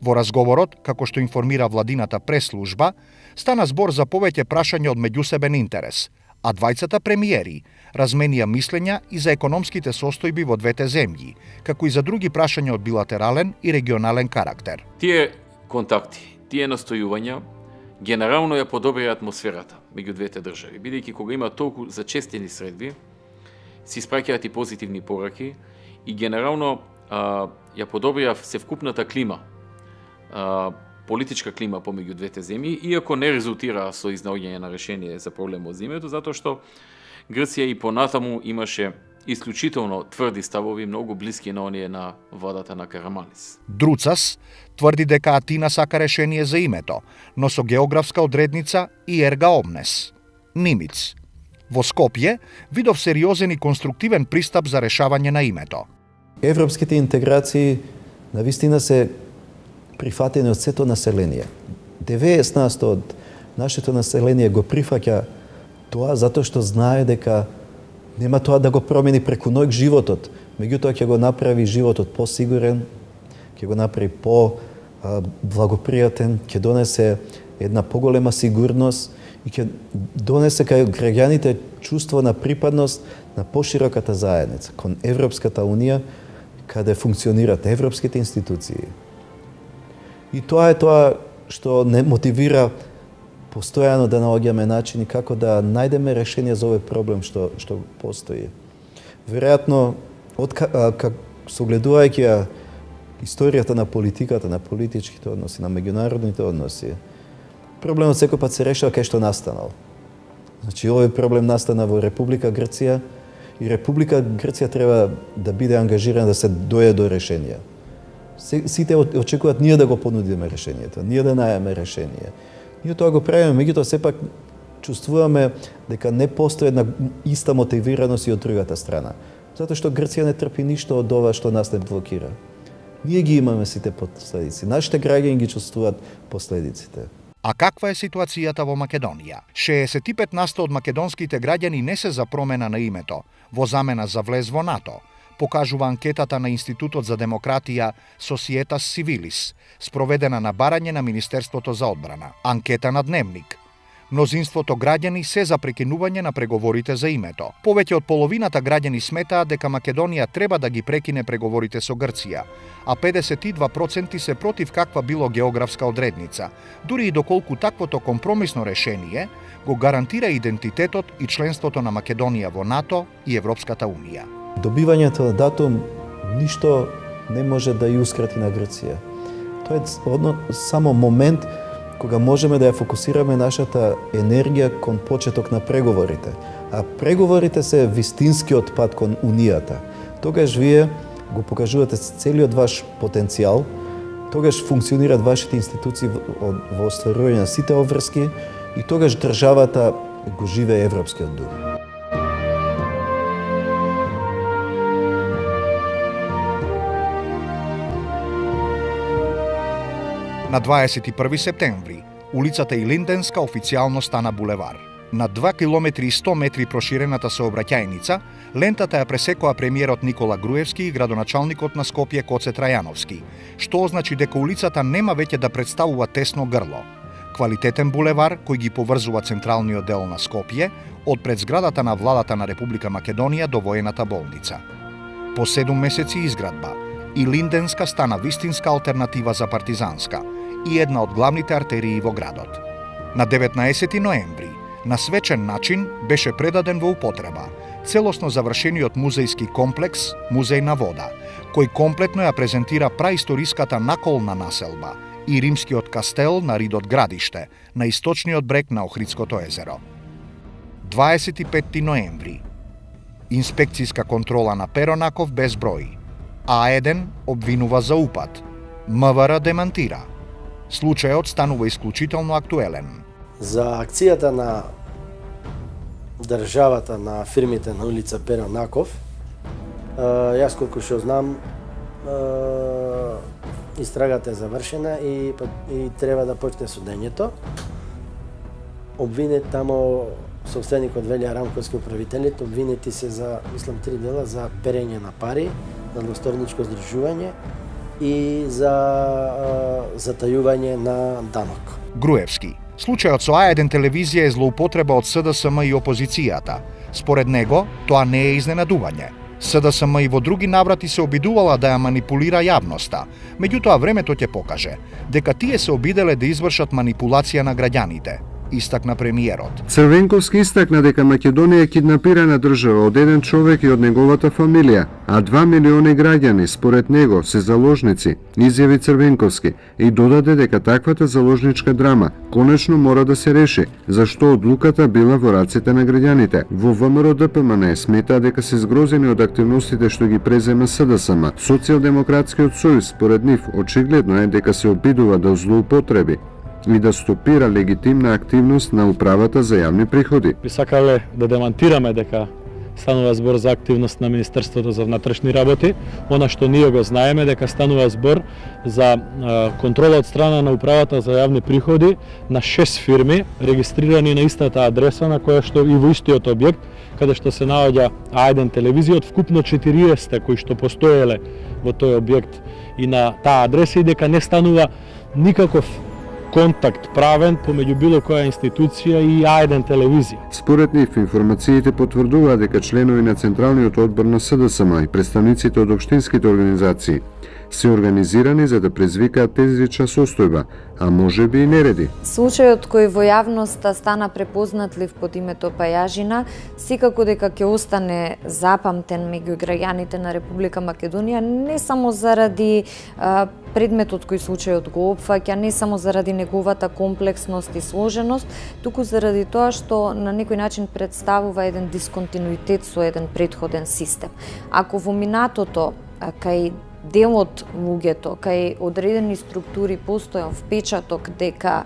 Во разговорот, како што информира владината прес-служба, стана збор за повеќе прашања од меѓусебен интерес, а двајцата премиери разменија мислења и за економските состојби во двете земји, како и за други прашања од билатерален и регионален карактер. Тие контакти, тие настојувања генерално ја подобрија атмосферата меѓу двете држави, бидејќи кога има толку зачестени средби, се испраќаат и позитивни пораки и генерално ја подобрија севкупната клима, политичка клима помеѓу двете земји, иако не резултира со изнаоѓање на решение за проблемот за името, затоа што Грција и понатаму имаше исклучително тврди ставови, многу блиски на оние на владата на Караманлис. Друцас тврди дека Атина сака решение за името, но со географска одредница и ерга омнес. Нимиц. Во Скопје видов сериозен и конструктивен пристап за решавање на името. Европските интеграции навистина се прифатени од сето население. 90% од нашето население го прифаќа тоа затоа што знае дека нема тоа да го промени преку ноќ животот, меѓутоа ќе го направи животот посигурен, ќе го направи по-благопријатен, ќе донесе една поголема сигурност и ќе донесе кај граѓаните чувство на припадност на пошироката заедница, кон Европската Унија, каде функционираат европските институции. И тоа е тоа што не мотивира постојано да наоѓаме начини како да најдеме решение за овој проблем што постои. Веројатно, согледувајќи историјата на политиката, на политичките односи, на меѓународните односи, проблемот секој пат се решава кај што настанал. Значи, овој проблем настана во Република Грција и Република Грција треба да биде ангажирана да се дојде до решение. Сите очекуваат ние да го понудиме решението, ние да најдеме решение. Ние тоа го правиме, меѓутоа сепак чувствуваме дека не постои една иста мотивираност и од другата страна. Затоа што Грција не трпи ништо од ова што нас не блокира. Ние ги имаме сите последици. Нашите граѓани ги чувствуваат последиците. А каква е ситуацијата во Македонија? 65% од македонските граѓани не се за промена на името, во замена за влез во НАТО, покажува анкетата на Институтот за демократија Societas Civilis, спроведена на барање на Министерството за одбрана. Анкета на Дневник. Мнозинството граѓани се за прекинување на преговорите за името. Повеќе од половината граѓани сметаат дека Македонија треба да ги прекине преговорите со Грција, а 52% се против каква било географска одредница, дури и доколку таквото компромисно решение го гарантира идентитетот и членството на Македонија во НАТО и Европската Унија. Добивањето на датум ништо не може да ја ускрати на Грција. Тоа е само момент кога можеме да ја фокусираме нашата енергија кон почеток на преговорите. А преговорите се вистинскиот пат кон Унијата. Тогаш вие го покажувате целиот ваш потенцијал, тогаш функционираат вашите институции во остварување на сите обврски и тогаш државата го живее европскиот дух. На 21 септември, улицата Илинденска официјално стана булевар. На 2 километри и 100 метри проширената сообраќајница, лентата ја пресекоа премиерот Никола Груевски и градоначалникот на Скопје Коце Трајановски, што означи дека улицата нема веќе да представува тесно грло. Квалитетен булевар кој ги поврзува централниот дел на Скопје од пред зградата на владата на Република Македонија до воената болница. По 7 месеци изградба, Илинденска стана вистинска алтернатива за партизанска и една од главните артерии во градот. На 19 ноември, на свечен начин беше предаден во употреба целосно завршениот музејски комплекс Музеј на вода, кој комплетно ја презентира праисториската наколна населба и римскиот кастел на Ридот градиште на источниот брег на Охридското езеро. 25 ноември. Инспекцијска контрола на Перонаков без број. А1 обвинува за упад. МВР демантира. Случајот станува исклучително актуелен. За акцијата на државата на фирмите на улица Перонаков, јас колку што знам, истрагата е завршена и треба да почне судењето. Обвинет тамо собственикот Велја Рамковски, управителит, обвинети се за, мислам, 3 дела за перење на пари, надлосторничко здружување и за затајување на данок. Груевски. Случајот со А1 телевизија е злоупотреба од СДСМ и опозицијата. Според него, тоа не е изненадување. СДСМ и во други наврати се обидувала да ја манипулира јавноста, меѓутоа времето ќе покаже дека тие се обиделе да извршат манипулација на граѓаните. истакна премиерот. Црвенковски истакна дека Македонија е киднапирана држава од еден човек и од неговата фамилија, а 2 милиони граѓани според него се заложници, изјави Црвенковски и додаде дека таквата заложничка драма конечно мора да се реши, зашто одлуката била во раците на граѓаните. Во ВМРО ДПМН смета дека се згрозени од активностите што ги презема СДСМ. Социјалдемократскиот сојуз според нив очигледно е дека се обидува да злоупотреби и да стопира легитимна активност на управата за јавни приходи. Би сакале да демантираме дека станува збор за активност на Министерството за внатрешни работи. Она што ние го знаеме дека станува збор за контрола од страна на управата за јавни приходи на 6 фирми регистрирани на истата адреса на која што и во истиот објект каде што се наоѓа А1 телевизија од вкупно 40 кои што постоеле во тој објект и на таа адреса и дека не станува никаков контакт правен помеѓу било која институција и А1 телевизија. Според нив, информациите потврдуваат дека членови на Централниот одбор на СДСМ и представниците од општинските организации се организирани за да предизвикаат тезична состојба, а може би и нереди. Случајот кој во јавноста стана препознатлив под името Пајажина, секако дека ќе остане запамтен меѓу граѓаните на Република Македонија, не само заради предметот кој случајот го опфаќа, не само заради неговата комплексност и сложеност, туку заради тоа што на некој начин представува еден дисконтинуитет со еден претходен систем. Ако во минатото кај делот луѓето, кај одредени структури постојал впечаток дека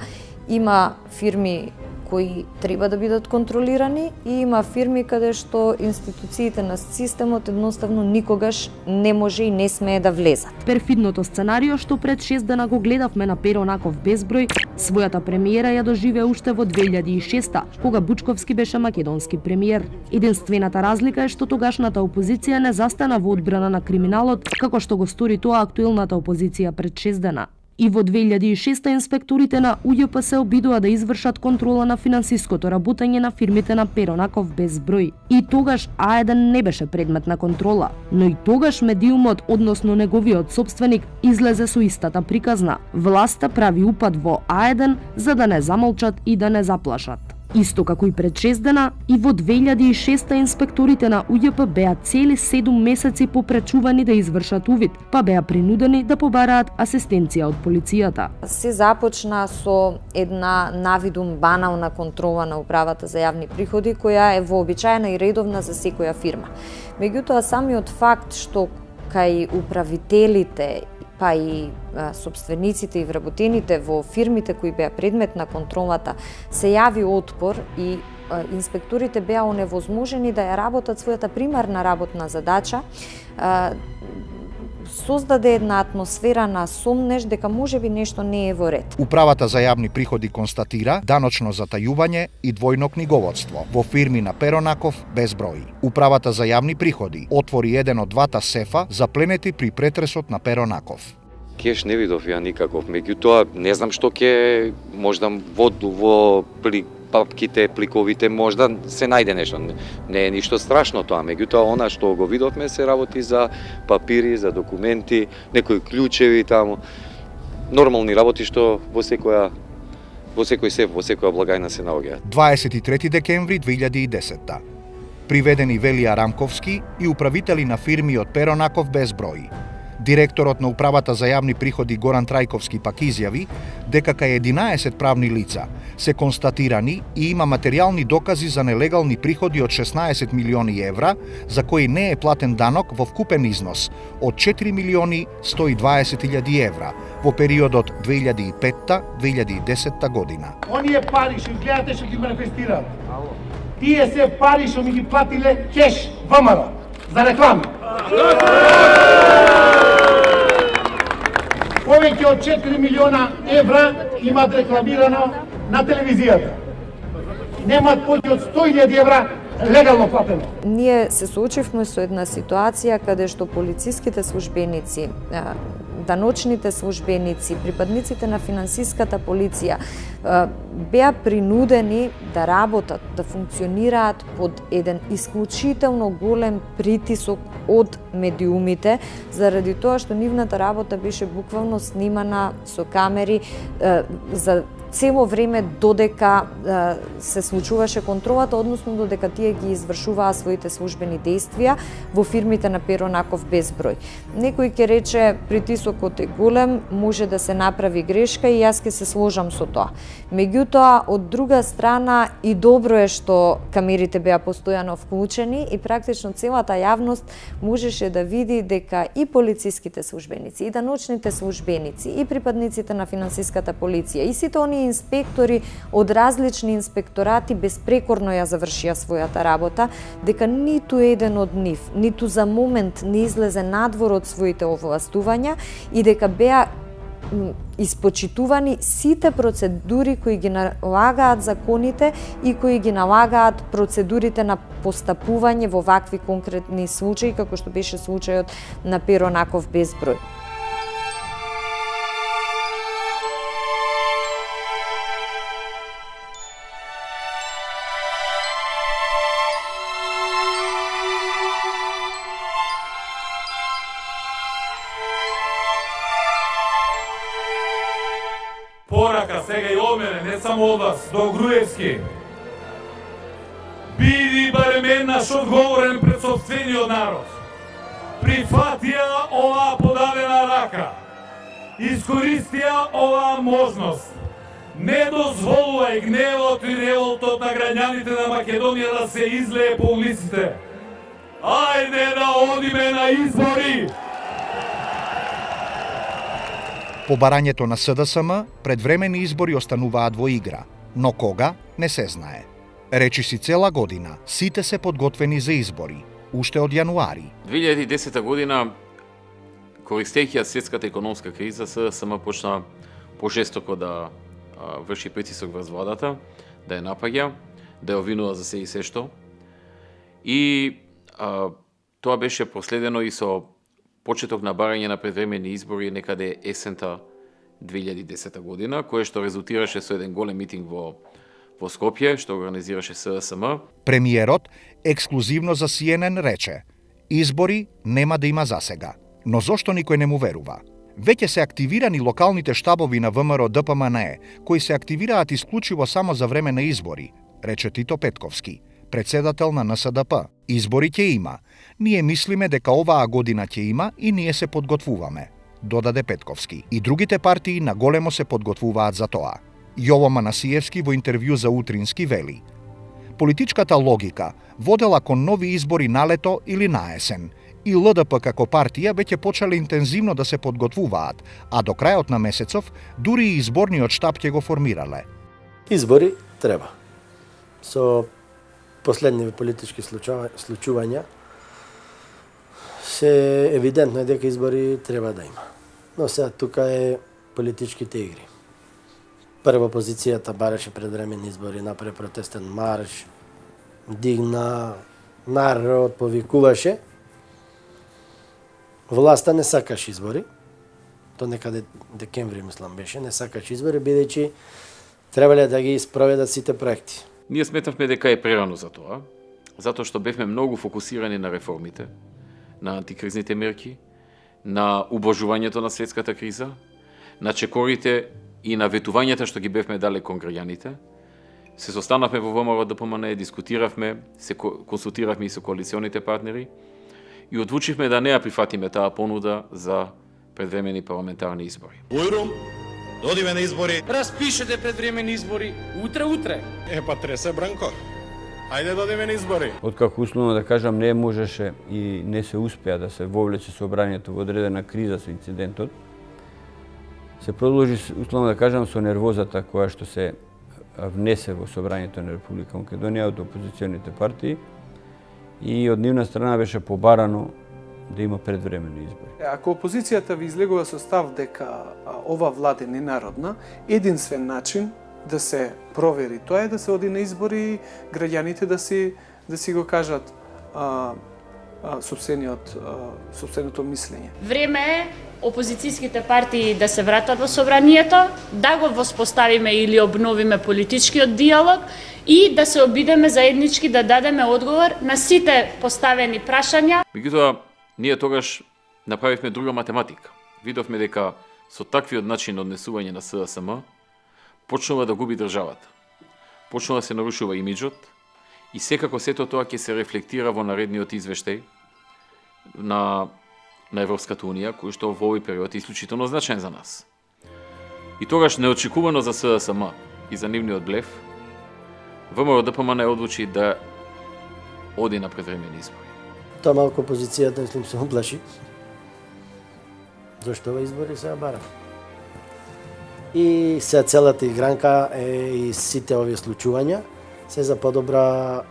има фирми кои треба да бидат контролирани и има фирми каде што институциите на системот едноставно никогаш не може и не смее да влезат. Перфидното сценарио што пред 6 дена го гледавме на Перо Наков безброј, својата премиера ја доживеа уште во 2006 кога Бучковски беше македонски премиер. Единствената разлика е што тогашната опозиција не застана во одбрана на криминалот како што го стори тоа актуелната опозиција пред 6 дена. И во 2006 инспекторите на УЈП се обидува да извршат контрола на финансиското работење на фирмите на Перо Наков безброј. И тогаш А1 не беше предмет на контрола, но и тогаш медиумот, односно неговиот сопственик, излезе со истата приказна. Власта прави упад во А1 за да не замолчат и да не заплашат. Исто како и пред 6 дена, и во 2006 инспекторите на УЈП беа цели 7 месеци попречувани да извршат увид, па беа принудени да побараат асистенција од полицијата. Се започна со една навидум банална контрола на управата за јавни приходи, која е вообичаена и редовна за секоја фирма. Меѓутоа, самиот факт што кај управителите па и сопствениците и вработените во фирмите кои беа предмет на контролата се јави отпор и инспекторите беа оневозможени да ја работат својата примарна работна задача, создаде една атмосфера на сомнеш дека можеби нешто не е во ред. Управата за јавни приходи констатира даночно затајување и двојно книговодство во фирми на Перо Наков безброј. Управата за јавни приходи отвори еден од двата сефа запленети при претресот на Перо Наков. Кеш не видов ја никаков, меѓутоа не знам што ќе можда во папките, пликовите можда се најде нешто. Не е ништо страшно тоа, меѓутоа она што го видовме се работи за папири, за документи, некои клучеви таму. Нормални работи што во секој сеф, во секоја благајна се наоѓаат. 23 декември 2010. Приведени Велија Рамковски и управители на фирми од Перо Наков безброј. Директорот на Управата за јавни приходи Горан Трајковски пак изјави дека кај 11 правни лица се констатирани и има материјални докази за нелегални приходи од 16 милиони евра, за кои не е платен данок во вкупен износ од 4 милиони 120 илјади евра во периодот 2005-2010 година. Оние пари што гледате што ги манифестираат, тие се пари што ми ги платиле кеш ВМРО за реклами. Повеќе од 4 милиона евра имат рекламирано на телевизијата. Немат повеќе од 100.000 евра легално платено. Ние се соочивме со една ситуација каде што полициските службеници, даночните службеници, припадниците на финансиската полиција беа принудени да работат, да функционираат под еден исклучително голем притисок од медиумите, заради тоа што нивната работа беше буквално снимана со камери за цело време додека се случуваше контролата, односно додека тие ги извршуваа своите службени действија во фирмите на Перо Наков безброј. Некој ќе рече притисокот е голем, може да се направи грешка и јас ќе се сложам со тоа. Меѓутоа, од друга страна и добро е што камерите беа постојано вклучени и практично целата јавност можеше да види дека и полициските службеници, и даночните службеници, и припадниците на финансиската полиција, и сите оние инспектори од различни инспекторати безпрекорно ја завршија својата работа, дека ниту еден од нив, ниту за момент не излезе надвор од своите овластувања и дека беа испочитувани сите процедури кои ги налагаат законите и кои ги налагаат процедурите на постапување во вакви конкретни случаи, како што беше случајот на Перо Наков безброј. Порака сега и од мене, не само од вас, до Груевски. Биди барем еднаш одговорен пред сопствениот народ. Прифатија оваа подадена рака. Искористија оваа можност. Не дозволувај гневот и револтот на граѓаните на Македонија да се излее по улиците. Ајде да одиме на избори! По барањето на СДСМ, предвремени избори остануваат во игра, но кога не се знае. Речиси цела година, сите се подготвени за избори, уште од јануари. 2010 година, користејќи светската економска криза, СДСМ почна пожестоко да врши притисок врз владата, да ја напаѓа, да ја обвинува за се и се што. И тоа беше проследено и со почеток на барање на предвремени избори некаде есента 2010 година, кое што резултираше со еден голем митинг во Скопје, што организираше СДСМ. Премиерот ексклузивно за CNN рече: избори нема да има засега. Но зошто никој не му верува? Веќе се активирани локалните штабови на ВМРО ДПМНЕ, кои се активираат исклучиво само за време на избори, рече Тито Петковски, председател на НСДП. Избори ќе има. Ние мислиме дека оваа година ќе има и ние се подготвуваме, додаде Петковски. И другите партии на големо се подготвуваат за тоа. Јово Манасиевски во интервју за Утрински вели: политичката логика водела кон нови избори на лето или на есен, и ЛДП како партија веќе почеле интензивно да се подготвуваат, а до крајот на месецов дури и изборниот штаб ќе го формирале. Избори треба. Со последни политички случувања се евидентно е дека избори треба да има. Но сега тука е политичките игри. Прво опозицијата бараше предвремени избори, направи протестен марш, дигна, народ повикуваше. Власта не сакаше избори, то некаде декември мислам беше, не сакаше избори, бидејќи требале да ги спроведат сите проекти. Ние сметавме дека е прерано за тоа, затоа што бевме многу фокусирани на реформите, на антикризните мерки, на убожувањето на светската криза, на чекорите и на ветувањата што ги бевме дале кон граѓаните. Се состанавме во ВМРО ДПМНЕ, дискутиравме, се консултиравме и со коалиционите партнери и одлучивме да не ја прифатиме таа понуда за предвремени парламентарни избори. Ујрум, додиме на избори. Распишете предвремени избори утре. Па тресе Бранко. Ајде додиме на избори. Откако условно да кажам не можеше и не се успеа да се вовлече собранието во одредена криза со инцидентот, се продолжи условно да кажам со нервозата која што се внесе во собранието на Република Македонија од опозиционите партии и од нивна страна беше побарано да има предвремени избори. Ако опозицијата ви излегува со став дека ова влада е ненародна, единствен начин да се провери тоа е да се оди на избори и граѓаните да си го кажат сопственото мислење. Време е опозицијските партии да се вратат во собранието, да го воспоставиме или обновиме политичкиот диалог и да се обидеме заеднички да дадеме одговор на сите поставени прашања. Меѓутоа, ние тогаш направивме друга математика. Видовме дека со таквиот начин однесување на СДСМ, почнува да губи државата. Почнува да се нарушува имиджот и секако сето тоа ќе се рефлектира во наредниот извештај на Европската Унија, кој што во овој период е исклучително значаен за нас. И тогаш неочекувано за СДСМ и за нивниот блеф, ВМРО-ДПМН одлучи да оди на предвремени избори. Тоа малку опозицијата, мислим, се оплаши. Зошто ова избори се бара? И се целата игранка и сите овие случувања се за подобра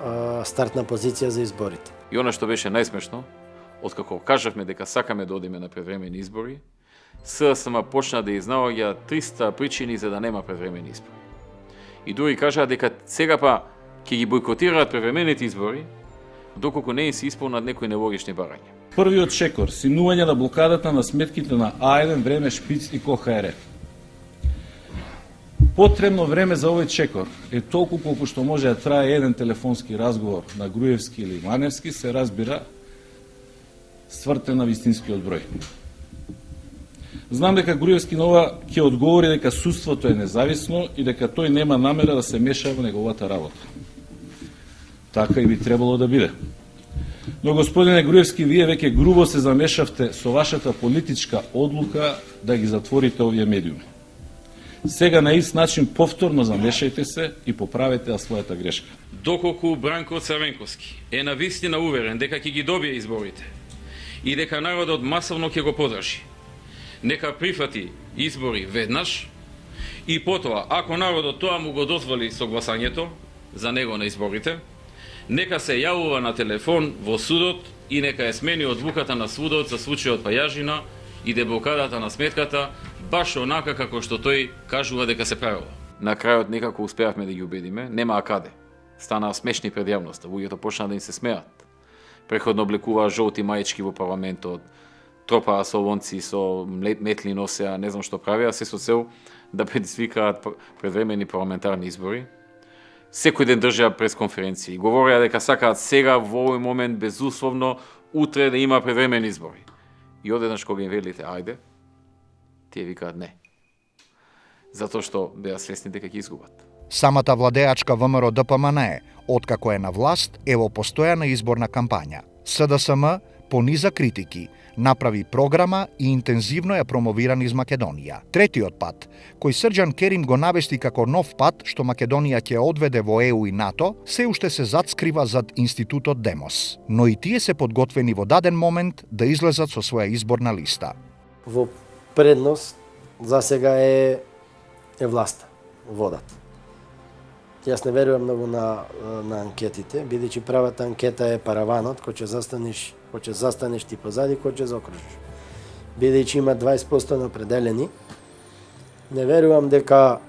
стартна позиција за изборите. И она што беше најсмешно, откако кажавме дека сакаме да одиме на предвремени избори, СДСМ почна да изнаоѓа 300 причини за да нема предвремени избори. И дури кажаа дека сега па ќе ги бойкотираат предвремените избори, доколку не им се исполнат некои нелогични барања. Првиот чекор, симнување на блокадата на сметките на А1, Време, Шпиц и КОХР. Потребно време за овој чекор е толку колку што може да трае еден телефонски разговор на Груевски или Маневски, се разбира свртен на вистинскиот број. Знам дека Груевски нова ќе одговори дека судството е независно и дека тој нема намера да се меша во неговата работа. Така и би требало да биде. Но, господине Груевски, вие веќе грубо се замешавте со вашата политичка одлука да ги затворите овие медиуми. Сега на ист начин повторно замешајте се и поправете својата грешка. Доколку Бранко Црвенковски е навистина уверен дека ќе ги добие изборите и дека народот масовно ќе го подржи, нека прифати избори веднаш и потоа, ако народот тоа му го дозволи со гласањето за него на изборите, нека се јавува на телефон во судот и нека ја смени одлуката на судот за случајот Пајажина и деблокадата на сметката, баш онака како што тој кажува дека се правило. На крајот некако успеавме да ги убедиме, нема каде. Станаа смешни пред јавноста, луѓето почнаа да им се смеат. Преходно облекуваа жолти маички во парламентот, тропаа солонци со метли носеа, не знам што правеа, се со цел да предизвикаат предвремени парламентарни избори. Секој ден држаа пресконференции, говореа дека сакаат сега во овој момент безусловно утре да има предвремени избори. И одеднаш кога им велите ајде, тие викаат не. Затоа што беа свесни дека ќе изгубат. Самата владеачка ВМРО-ДПМН, откако е на власт, е во постојана изборна кампања. СДСМ пониза критики, направи програма и интензивно ја промовира низ Македонија. Третиот пат, кој Срđan Керим го навести како нов пат што Македонија ќе одведе во ЕУ и НАТО, се уште се затскрива зад институтот Демос. Но и тие се подготвени во даден момент да излезат со своја изборна листа. Во предност за сега е власта, водат. Јас не верувам многу на анкетите, бидејќи правата анкета е параванот, кој ќе застанеш ти позади, кој ќе заокружиш. Бидејќи има 20% напределени, не верувам дека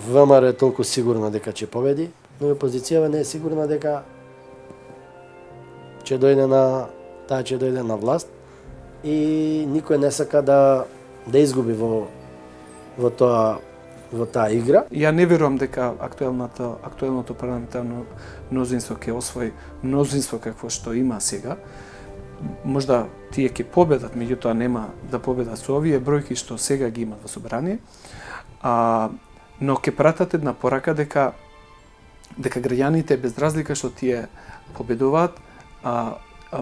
ВМРО е толку сигурно дека ќе победи, но и опозицијава не е сигурна дека ќе дојде на власт и никој не сака да изгуби во таа игра. Ја не верувам дека актуелното парламентарно мнозинство ќе освои мнозинство какво што има сега. Можда тие ќе победат, меѓутоа нема да победат со овие бројки што сега ги имат во собрание. Но ќе пратат една порака дека граѓаните без разлика што тие победуваат,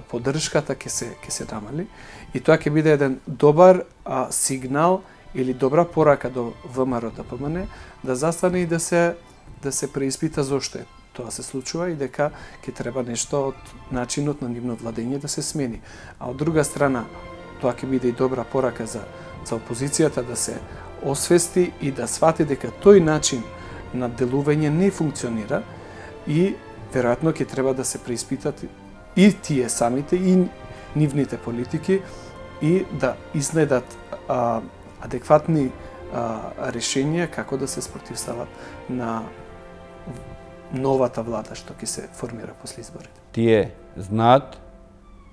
поддршката ќе се намали и тоа ќе биде еден добар сигнал или добра порака до ВМРО-ДПМН да застане и да се преиспита зошто тоа се случува и дека ќе треба нешто од начинот на нивно владење да се смени. А од друга страна, тоа ќе биде и добра порака за опозицијата да се освести и да свати дека тој начин на делување не функционира и веројатно ќе треба да се преиспитат и тие самите и нивните политики и да изнајдат адекватни решенија како да се спротивстават на новата влада што ќе се формира после изборите. Тие знаат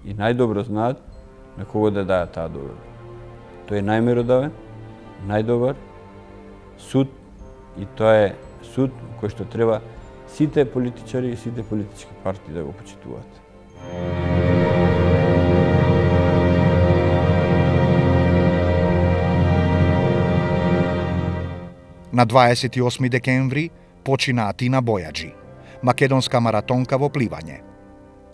и најдобро знаат на кого да дајат таа доверба. Тој е најмеродавен, најдобар суд и тоа е суд кој што треба сите политичари и сите политички партии да го почитуваат. На 28 декември почина Атина Бојаджи, македонска маратонка во пливање.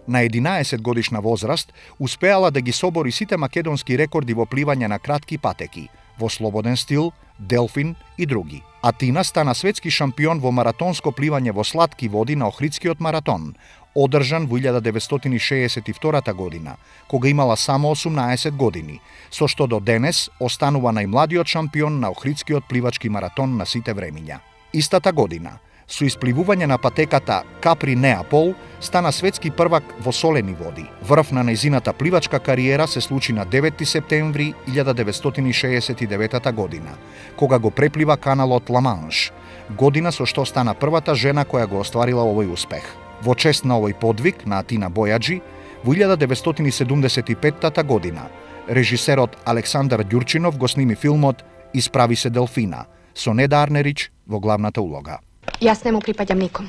На 11 годишна возраст успеала да ги собори сите македонски рекорди во пливање на кратки патеки, во слободен стил, делфин и други. Атина стана светски шампион во маратонско пливање во сладки води на Охридскиот маратон, одржан во 1962 година, кога имала само 18 години, со што до денес останува најмладиот шампион на Охридскиот пливачки маратон на сите времиња. Истата година, со испливување на патеката Капри Неапол, стана светски првак во солени води. Врв на нејзината пливачка кариера се случи на 9 септември 1969 година, кога го преплива каналот Ла-Манш, година со што стана првата жена која го остварила овој успех. Во чест на овој подвиг на Атина Бојаджи, во 1975 година, режисерот Александар Ѓурчинов го сними филмот Исправи се Делфина, со Неда Арнерич во главната улога. Јас не му припаѓам никому.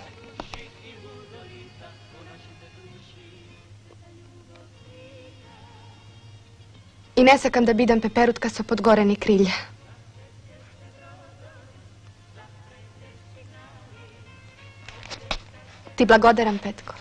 И не сакам да бидам пеперутка со подгорени крилја. Ти благодарам, Петко.